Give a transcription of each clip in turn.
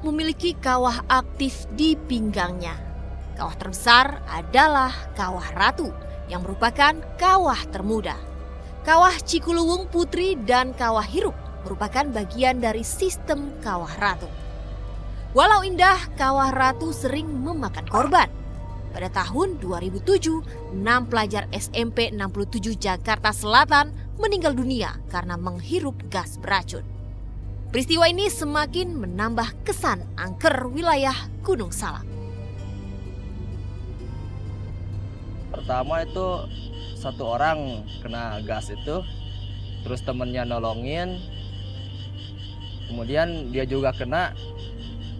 memiliki kawah aktif di pinggangnya. Kawah terbesar adalah Kawah Ratu yang merupakan kawah termuda. Kawah Cikuluwung Putri dan Kawah Hiruk merupakan bagian dari sistem Kawah Ratu. Walau indah, Kawah Ratu sering memakan korban. Pada tahun 2007, 6 pelajar SMP 67 Jakarta Selatan meninggal dunia karena menghirup gas beracun. Peristiwa ini semakin menambah kesan angker wilayah Gunung Salak. Pertama itu satu orang kena gas itu, terus temennya nolongin, kemudian dia juga kena,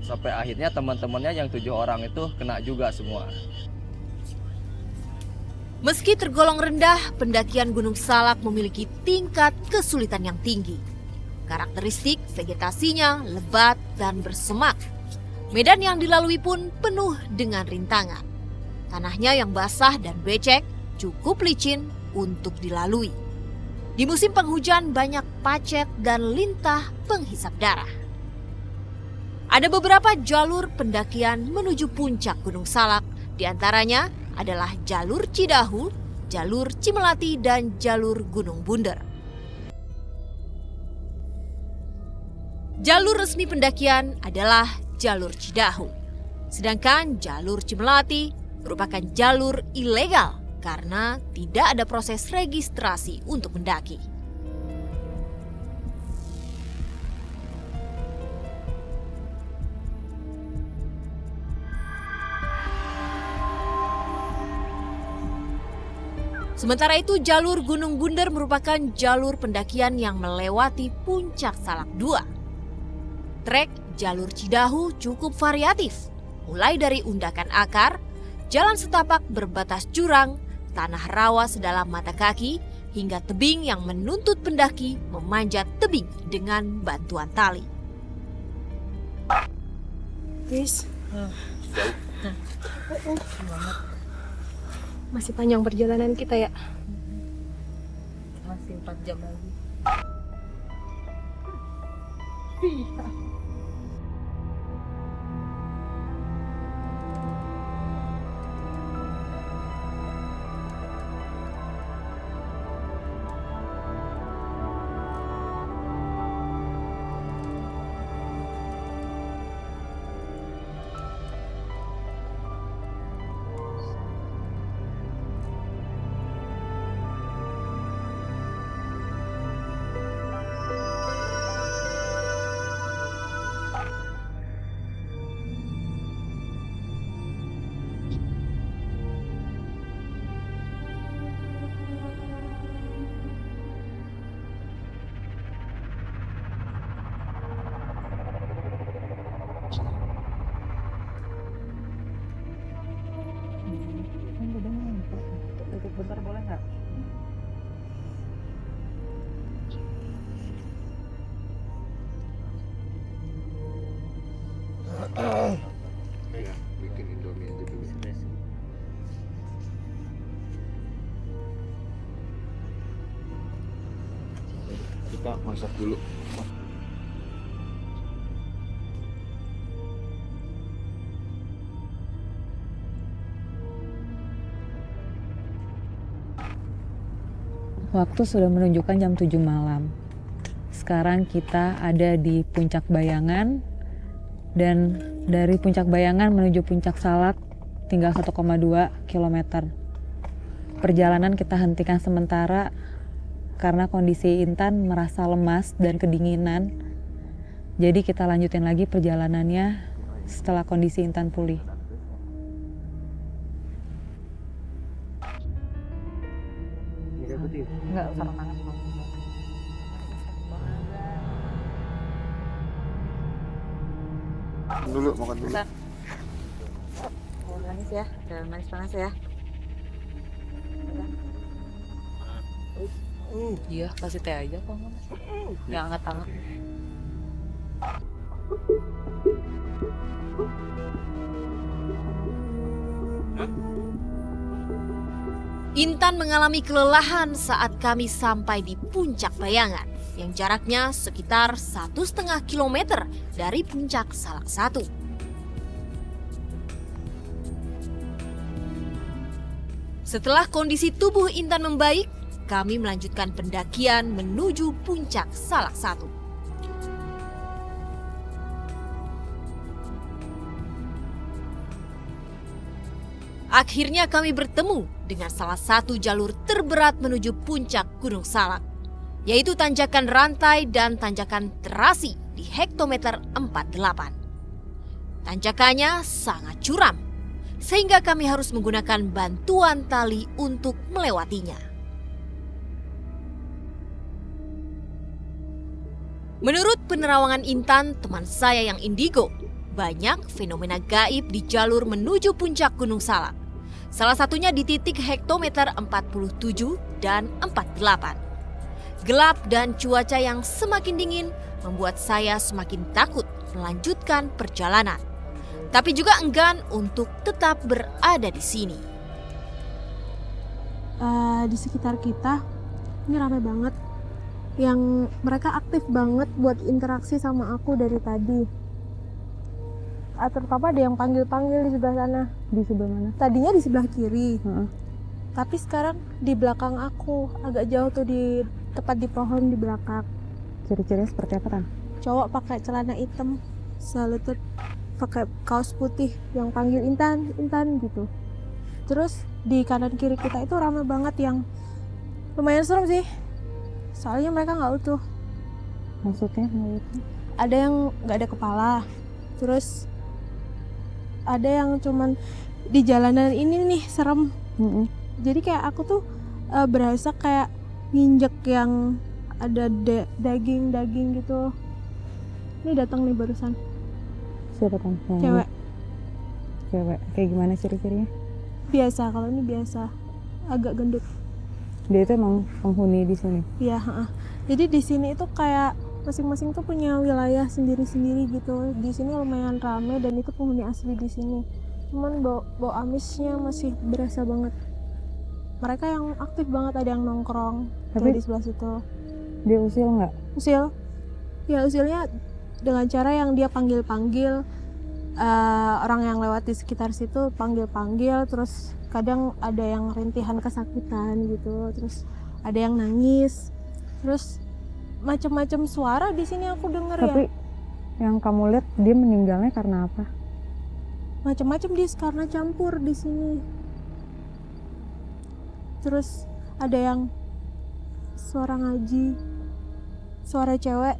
sampai akhirnya teman-temannya yang 7 orang itu kena juga semua. Meski tergolong rendah, pendakian Gunung Salak memiliki tingkat kesulitan yang tinggi. Karakteristik vegetasinya lebat dan bersemak. Medan yang dilalui pun penuh dengan rintangan. Tanahnya yang basah dan becek cukup licin untuk dilalui. Di musim penghujan banyak pacet dan lintah penghisap darah. Ada beberapa jalur pendakian menuju puncak Gunung Salak, di antaranya adalah jalur Cidahu, jalur Cimelati, dan jalur Gunung Bunder. Jalur resmi pendakian adalah jalur Cidahu, sedangkan jalur Cimelati merupakan jalur ilegal karena tidak ada proses registrasi untuk mendaki. Sementara itu, jalur Gunung Bunder merupakan jalur pendakian yang melewati puncak Salak 2. Trek jalur Cidahu cukup variatif, mulai dari undakan akar, jalan setapak berbatas jurang, tanah rawa sedalam mata kaki, hingga tebing yang menuntut pendaki memanjat tebing dengan bantuan tali. Guys, masih panjang perjalanan kita ya. Masih 4 jam lagi. Bentar boleh nggak? Bikin Indomie aja dulu. Kita masak dulu. Waktu sudah menunjukkan jam 7 malam. Sekarang kita ada di Puncak Bayangan, dan dari Puncak Bayangan menuju Puncak Salak tinggal 1,2 km. Perjalanan kita hentikan sementara karena kondisi Intan merasa lemas dan kedinginan. Jadi kita lanjutin lagi perjalanannya setelah kondisi Intan pulih. Enggak, sarung tangan. Dulu, makan dulu. Manis ya, jangan manis panas ya. Iya, kasih teh aja kok. Nggak angkat-angkat. Intan mengalami kelelahan saat kami sampai di Puncak Bayangan. yang jaraknya sekitar 1,5 kilometer dari puncak Salak 1. Setelah kondisi tubuh Intan membaik, kami melanjutkan pendakian menuju puncak Salak 1. Akhirnya kami bertemu dengan salah satu jalur terberat menuju puncak Gunung Salak, yaitu tanjakan rantai dan tanjakan terasi di hektometer 48. Tanjakannya sangat curam, sehingga kami harus menggunakan bantuan tali untuk melewatinya. Menurut penerawangan Intan, teman saya yang indigo, banyak fenomena gaib di jalur menuju puncak Gunung Salak. Salah satunya di titik hektometer 47 dan 48. Gelap dan cuaca yang semakin dingin membuat saya semakin takut melanjutkan perjalanan, tapi juga enggan untuk tetap berada di sini. Di sekitar kita ini ramai banget, yang mereka aktif banget buat interaksi sama aku dari tadi. Terutama ada yang panggil-panggil di sebelah sana. Di sebelah mana? Tadinya di sebelah kiri, Heeh. tapi sekarang di belakang aku, agak jauh tuh, di tepat di pohon di belakang. Ciri-cirinya seperti apa, Tan? Cowok pakai celana hitam selutut, pakai kaos putih, yang panggil Intan, Intan gitu. Terus di kanan kiri kita itu ramai banget, yang lumayan serem sih, soalnya mereka nggak utuh. Maksudnya nggak itu? Ada yang nggak ada kepala, terus ada yang cuman di jalanan ini nih serem. Jadi kayak aku tuh berasa kayak nginjek yang ada daging gitu. Ini datang nih barusan. Siapa, Tan? Cewek. Cewek. Kayak gimana ciri-cirinya? Biasa, kalau ini biasa. Agak gendut. Dia itu emang penghuni di sini. Iya, heeh. Jadi di sini itu kayak masing-masing tuh punya wilayah sendiri-sendiri gitu. Di sini lumayan rame dan itu penghuni asli di sini. Cuman bau amisnya masih berasa banget. Mereka yang aktif banget, ada yang nongkrong tuh Tapi di sebelah situ. dia usil nggak? Usil? Ya usilnya dengan cara yang dia panggil-panggil orang yang lewat di sekitar situ, panggil-panggil. Terus kadang ada yang rintihan kesakitan gitu. Terus ada yang nangis. Terus macam-macam suara di sini aku denger. Tapi ya yang kamu lihat dia meninggalnya karena apa? macam-macam dia karena campur di sini. Terus ada yang suara ngaji, suara cewek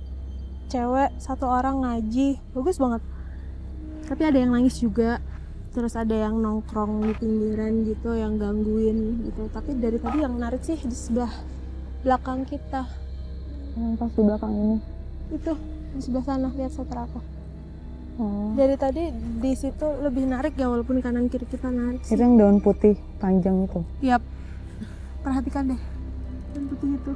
satu orang ngaji, bagus banget. Tapi ada yang nangis juga. Terus ada yang nongkrong di pinggiran gitu, yang gangguin gitu. Tapi dari tadi yang menarik sih di sebelah belakang kita. Pas di belakang ini. Itu di sebelah sana, lihat seter aku. Oh. Dari tadi di situ lebih narik ya, walaupun kanan kiri kita narik sih. Itu yang daun putih panjang itu. Yap. Perhatikan deh. Dan putih itu.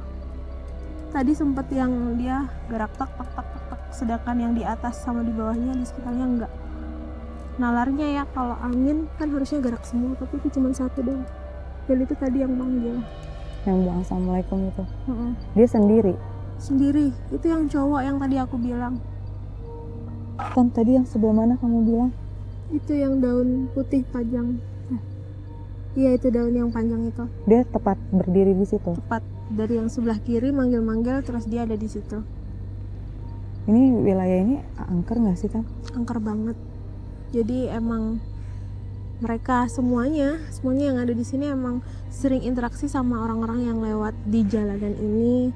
Tadi sempat yang dia gerak tak tak tak tak tak, sedangkan yang di atas sama di bawahnya di sekitarnya enggak. Nalarnya ya, kalau angin kan harusnya gerak semua, tapi itu cuma satu doang. Dan itu tadi yang manggil. Yang bilang assalamualaikum itu. Mm-mm. Dia sendiri. Sendiri. Itu yang cowok yang tadi aku bilang. Kan tadi yang sebelah mana kamu bilang? Itu yang daun putih panjang. Iya, itu daun yang panjang itu. Dia tepat berdiri di situ. Tepat dari yang sebelah kiri manggil-manggil, terus dia ada di situ. Ini wilayah ini angker nggak sih, Tan? Angker banget. Jadi emang mereka semuanya yang ada di sini emang sering interaksi sama orang-orang yang lewat di jalanan ini.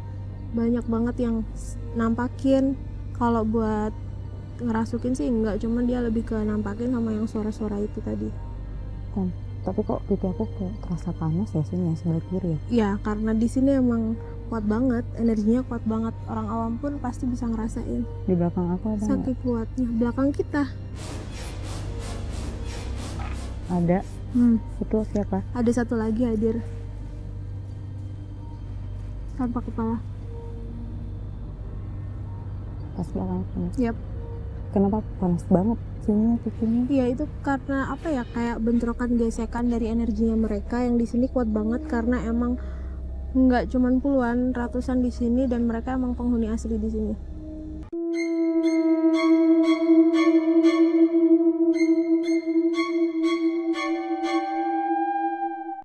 Banyak banget yang nampakin. Kalau buat ngerasukin sih enggak, cuman dia lebih ke nampakin sama yang suara-suara itu tadi. Tan, tapi kok pipi aku kayak terasa panas ya sini ya, sebelah kiri ya? Ya karena di sini emang kuat banget, energinya kuat banget. Orang awam pun pasti bisa ngerasain. Di belakang aku ada nggak? Saking kuatnya. Belakang kita Ada. Itu siapa? ada satu lagi hadir tanpa kepala. Pas belakang aku. Yap. Kenapa panas banget sini pipinya? Iya, itu karena apa ya, kayak bentrokan gesekan dari energinya mereka yang di sini kuat banget, karena emang Nggak cuman puluhan, ratusan di sini dan mereka emang penghuni asli di sini.